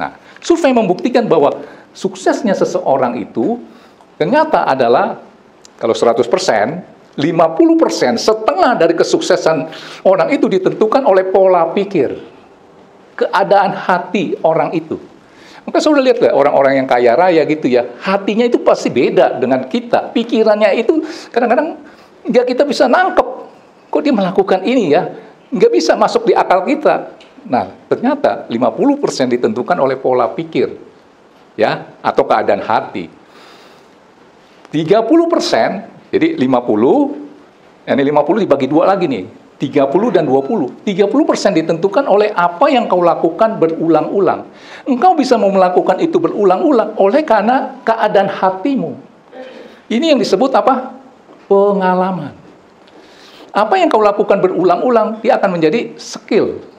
Nah, survei membuktikan bahwa suksesnya seseorang itu ternyata adalah kalau 100%, 50%, setengah dari kesuksesan orang itu ditentukan oleh pola pikir, keadaan hati orang itu. Maka sudah lihat nggak orang-orang yang kaya raya gitu ya, hatinya itu pasti beda dengan kita. Pikirannya itu kadang-kadang nggak kita bisa nangkep. Kok dia melakukan ini ya? Nggak bisa masuk di akal kita. Nah, ternyata 50% ditentukan oleh pola pikir, ya, atau keadaan hati. 30%, jadi 50, ini 50 dibagi dua lagi nih, 30 dan 20. 30% ditentukan oleh apa yang kau lakukan berulang-ulang. Engkau bisa mau melakukan itu berulang-ulang oleh karena keadaan hatimu. Ini yang disebut apa? Pengalaman. Apa yang kau lakukan berulang-ulang, dia akan menjadi skill.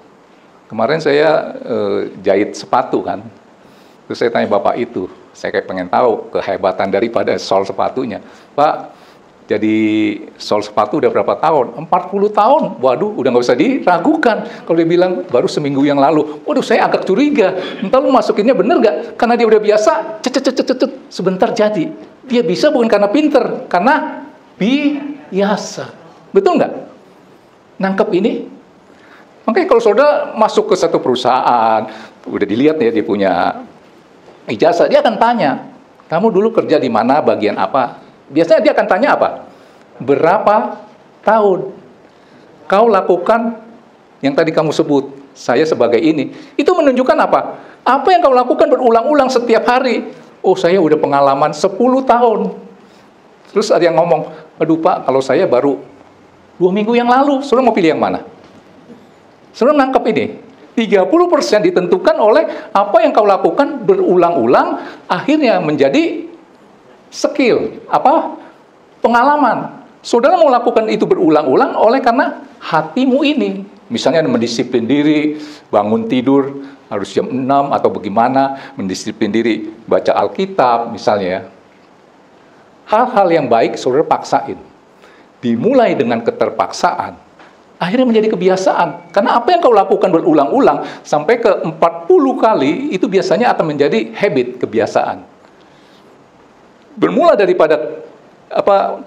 Kemarin saya jahit sepatu kan, terus saya tanya bapak itu, saya kayak pengen tahu kehebatan daripada sol sepatunya. Pak, jadi sol sepatu udah berapa tahun? 40 tahun. Waduh, udah nggak usah diragukan. Kalau dia bilang baru seminggu yang lalu, waduh saya agak curiga. Entah lu masukinnya bener nggak? Karena dia udah biasa, sebentar jadi. Dia bisa bukan karena pinter, karena biasa. Betul nggak? Nangkep ini? Makanya kalau saudara masuk ke satu perusahaan, udah dilihat ya dia punya ijazah, dia akan tanya, kamu dulu kerja di mana, bagian apa? Biasanya dia akan tanya apa? Berapa tahun kau lakukan yang tadi kamu sebut, saya sebagai ini. Itu menunjukkan apa? Apa yang kau lakukan berulang-ulang setiap hari? Oh, saya udah pengalaman 10 tahun. Terus ada yang ngomong, aduh Pak, kalau saya baru 2 minggu yang lalu. Saudara mau pilih yang mana? Saudara nangkep ini, 30% ditentukan oleh apa yang kau lakukan berulang-ulang, akhirnya menjadi skill, apa? Pengalaman. Saudara mau lakukan itu berulang-ulang oleh karena hatimu ini. Misalnya mendisiplin diri, bangun tidur harus jam 6 atau bagaimana, mendisiplin diri, baca Alkitab misalnya ya. Hal-hal yang baik saudara paksain. Dimulai dengan keterpaksaan, akhirnya menjadi kebiasaan. Karena apa yang kau lakukan berulang-ulang sampai ke 40 kali, itu biasanya akan menjadi habit, kebiasaan. Bermula daripada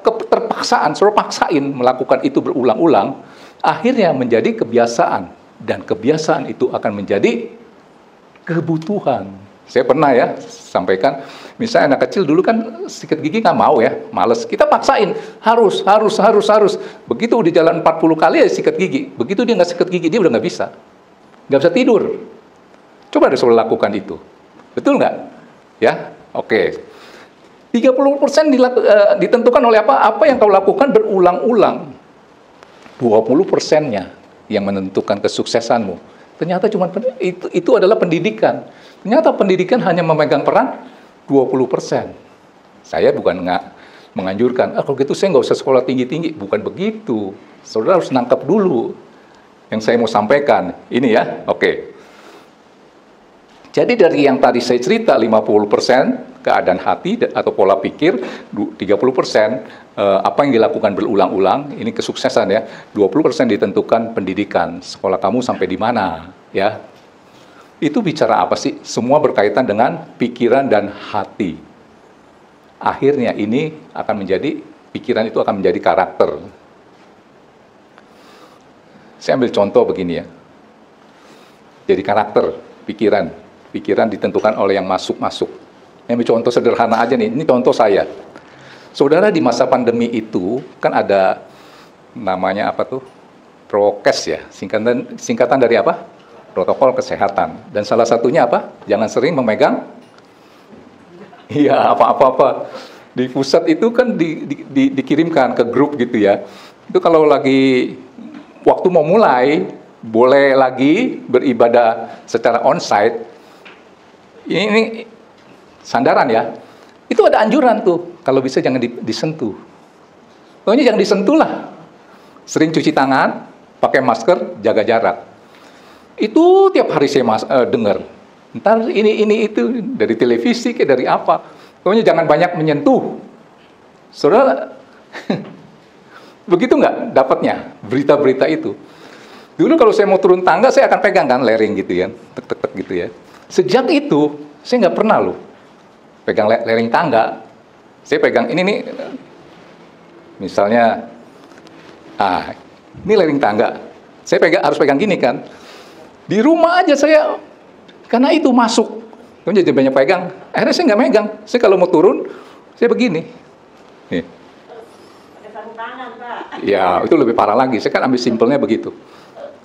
keterpaksaan, saudara paksain melakukan itu berulang-ulang, akhirnya menjadi kebiasaan. Dan kebiasaan itu akan menjadi kebutuhan. Saya pernah ya sampaikan, misalnya anak kecil dulu kan sikat gigi nggak mau ya, males. Kita paksain, harus. Begitu udah jalan 40 kali ya sikat gigi. Begitu dia nggak sikat gigi, dia udah nggak bisa tidur. Coba deh saudara lakukan itu. Betul nggak? Ya, oke. 30% ditentukan oleh apa? Apa yang kau lakukan berulang-ulang. 20%-nya yang menentukan kesuksesanmu. Ternyata cuma itu adalah pendidikan. Ternyata pendidikan hanya memegang peran 20%. Saya bukan menganjurkan, kalau gitu saya nggak usah sekolah tinggi-tinggi. Bukan begitu. Saudara harus nangkep dulu yang saya mau sampaikan. Ini ya, oke. Jadi dari yang tadi saya cerita, 50% keadaan hati atau pola pikir, 30% apa yang dilakukan berulang-ulang, ini kesuksesan ya. 20% ditentukan pendidikan, sekolah kamu sampai di mana ya. Itu bicara apa sih? Semua berkaitan dengan pikiran dan hati. Akhirnya ini akan menjadi, pikiran itu akan menjadi karakter. Saya ambil contoh begini ya. Jadi karakter, pikiran ditentukan oleh yang masuk-masuk. Ini contoh sederhana aja nih, ini contoh saya. Saudara, di masa pandemi itu, kan ada namanya apa tuh? Prokes ya, singkatan dari apa? Protokol kesehatan. Dan salah satunya apa? Jangan sering memegang apa-apa. Di pusat itu kan dikirimkan ke grup gitu ya. Itu kalau lagi waktu mau mulai, boleh lagi beribadah secara onsite. Ini sandaran ya. Itu ada anjuran tuh, kalau bisa jangan disentuh. Pokoknya jangan disentuh lah. Sering cuci tangan, pakai masker, jaga jarak. Itu tiap hari saya dengar. Ntar ini itu dari televisi kayak dari apa. Pokoknya jangan banyak menyentuh. Saudara, begitu nggak dapatnya berita-berita itu? Dulu kalau saya mau turun tangga, saya akan pegang kan lereng gitu ya, tek gitu ya. Sejak itu, saya nggak pernah loh pegang lereng tangga. Saya pegang ini nih, misalnya, ini lereng tangga. Saya harus pegang gini kan. Di rumah aja saya, karena itu masuk. Kemudian jadi banyak pegang. Akhirnya saya nggak megang. Saya kalau mau turun, saya begini. Nih. Pakai sarung tangan, Pak. Ya, itu lebih parah lagi. Saya kan ambil simpelnya begitu.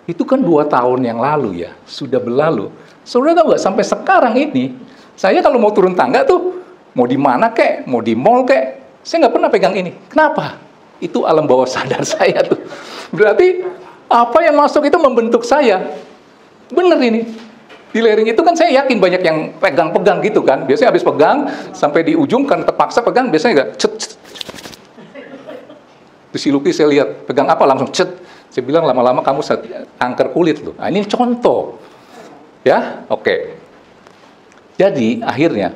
Itu kan 2 tahun yang lalu ya, sudah berlalu. Saudara tahu nggak, sampai sekarang ini, saya kalau mau turun tangga tuh, mau di mana kek, mau di mall kek, saya nggak pernah pegang ini. Kenapa? Itu alam bawah sadar saya tuh. Berarti, apa yang masuk itu membentuk saya. Bener ini. Di lereng itu kan saya yakin banyak yang pegang-pegang gitu kan. Biasanya habis pegang, sampai di ujung kan terpaksa pegang, biasanya nggak cet, cet. Terus si Luki saya lihat, pegang apa langsung cet. Saya bilang lama-lama kamu kanker kulit loh. Nah, ini contoh. Ya, oke. Jadi, akhirnya,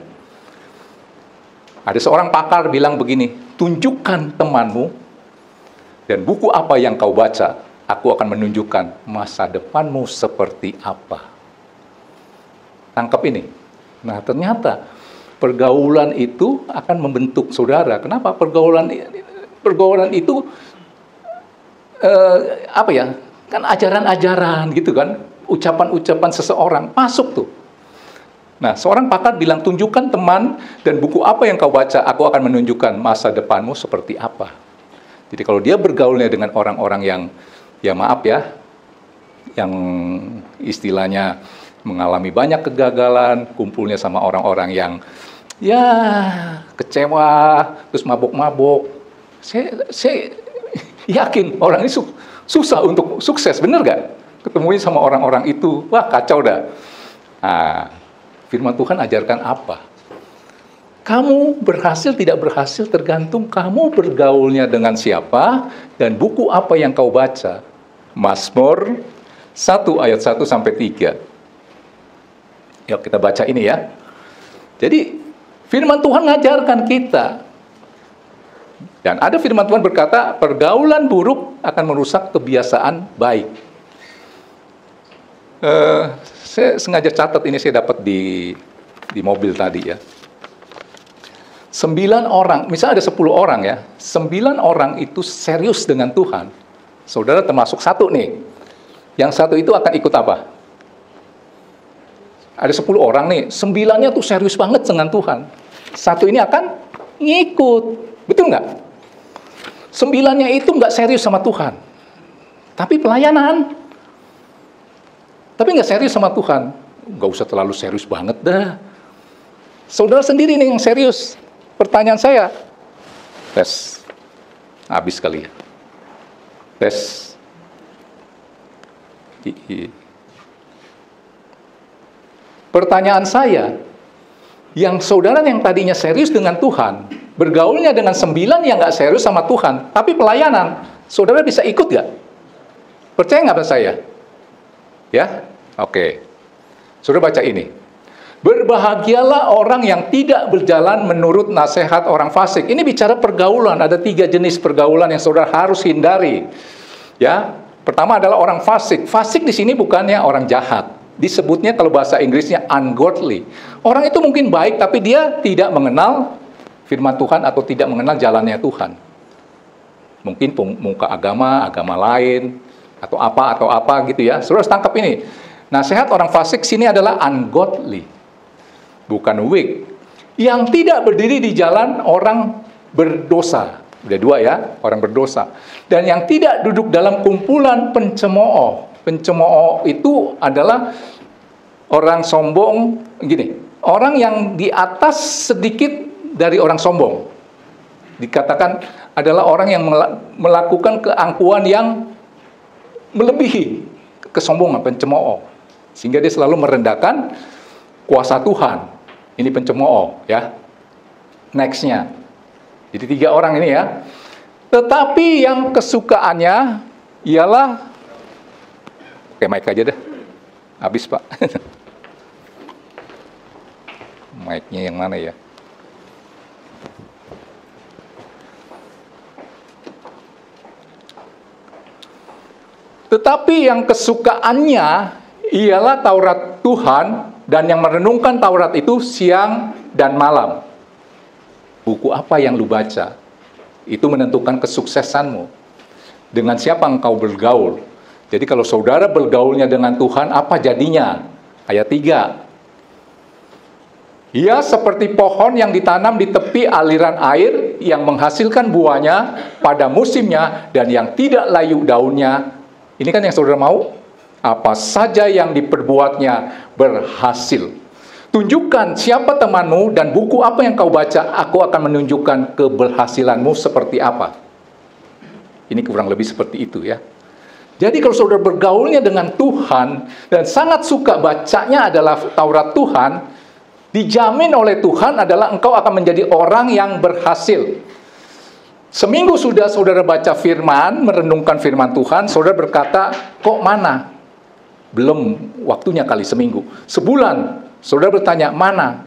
ada seorang pakar bilang begini, tunjukkan temanmu, dan buku apa yang kau baca, aku akan menunjukkan masa depanmu seperti apa. Tangkap ini. Nah, ternyata pergaulan itu akan membentuk saudara. Kenapa? Pergaulan itu kan ajaran-ajaran gitu kan, ucapan-ucapan seseorang masuk tuh. Nah, seorang pakar bilang, tunjukkan teman dan buku apa yang kau baca, aku akan menunjukkan masa depanmu seperti apa. Jadi kalau dia bergaulnya dengan orang-orang yang, ya maaf ya, yang istilahnya mengalami banyak kegagalan, kumpulnya sama orang-orang yang ya kecewa, terus mabuk-mabuk. Saya yakin orang ini susah untuk sukses, bener gak? Ketemuin sama orang-orang itu, wah kacau dah. Nah, firman Tuhan ajarkan apa? Kamu berhasil tidak berhasil tergantung kamu bergaulnya dengan siapa dan buku apa yang kau baca. Mazmur 1 ayat 1 sampai 3. Yuk kita baca ini ya. Jadi firman Tuhan mengajarkan kita. Dan ada firman Tuhan berkata, pergaulan buruk akan merusak kebiasaan baik. Saya sengaja catat ini, saya dapat di mobil tadi ya. 9 orang, misalnya ada 10 orang ya, 9 orang itu serius dengan Tuhan. Saudara termasuk 1 nih. Yang 1 itu akan ikut apa? Ada 10 orang nih, 9-nya tuh serius banget dengan Tuhan. 1 ini akan ngikut. Betul nggak? 9-nya itu nggak serius sama Tuhan. Tapi pelayanan. Tapi nggak serius sama Tuhan. Nggak usah terlalu serius banget dah. Saudara sendiri nih yang serius. Pertanyaan saya, tes. Habis kali ya. Tes. Pertanyaan saya, yang saudara yang tadinya serius dengan Tuhan, bergaulnya dengan 9 yang nggak serius sama Tuhan, tapi pelayanan, saudara bisa ikut nggak? Percaya nggak sama saya? Ya? Oke. Saudara baca ini. Berbahagialah orang yang tidak berjalan menurut nasihat orang fasik. Ini bicara pergaulan, ada 3 jenis pergaulan yang saudara harus hindari. Ya, pertama adalah orang fasik. Fasik di sini bukannya orang jahat. Disebutnya kalau bahasa Inggrisnya ungodly. Orang itu mungkin baik, tapi dia tidak mengenal firman Tuhan atau tidak mengenal jalannya Tuhan. Mungkin pemuka agama lain, atau apa gitu ya. Saudara harus tangkap ini. Nasihat orang fasik sini adalah ungodly. Bukan weak. Yang tidak berdiri di jalan orang berdosa. Udah 2 ya, orang berdosa. Dan yang tidak duduk dalam kumpulan pencemooh. Pencemooh itu adalah orang sombong, gini, orang yang di atas sedikit dari orang sombong. Dikatakan adalah orang yang melakukan keangkuhan yang melebihi kesombongan, pencemooh. Sehingga dia selalu merendahkan kuasa Tuhan. Ini pencemooh ya. Next-nya. Jadi 3 orang ini ya. Tetapi yang kesukaannya ialah, oke mic aja deh. Habis Pak. Mic-nya yang mana ya? Tetapi yang kesukaannya ialah Taurat Tuhan dan yang merenungkan Taurat itu siang dan malam. Buku apa yang lu baca, itu menentukan kesuksesanmu. Dengan siapa engkau bergaul. Jadi kalau saudara bergaulnya dengan Tuhan, apa jadinya? Ayat 3. Ia seperti pohon yang ditanam di tepi aliran air, yang menghasilkan buahnya pada musimnya, dan yang tidak layu daunnya. Ini kan yang saudara mau? Apa saja yang diperbuatnya berhasil. Tunjukkan siapa temanmu dan buku apa yang kau baca, aku akan menunjukkan keberhasilanmu seperti apa. Ini kurang lebih seperti itu ya. Jadi kalau saudara bergaulnya dengan Tuhan, dan sangat suka bacanya adalah Taurat Tuhan, dijamin oleh Tuhan adalah engkau akan menjadi orang yang berhasil. Seminggu sudah saudara baca firman, merenungkan firman Tuhan, saudara berkata, kok mana? Belum waktunya kali seminggu. Sebulan, saudara bertanya, mana?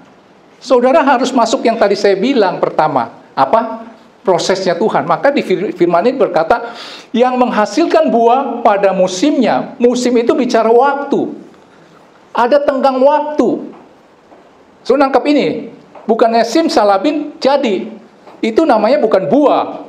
Saudara harus masuk yang tadi saya bilang pertama. Apa? Prosesnya Tuhan. Maka di firman ini berkata, yang menghasilkan buah pada musimnya. Musim itu bicara waktu. Ada tenggang waktu. So, nangkap ini, bukannya simsalabim jadi. Itu namanya bukan buah,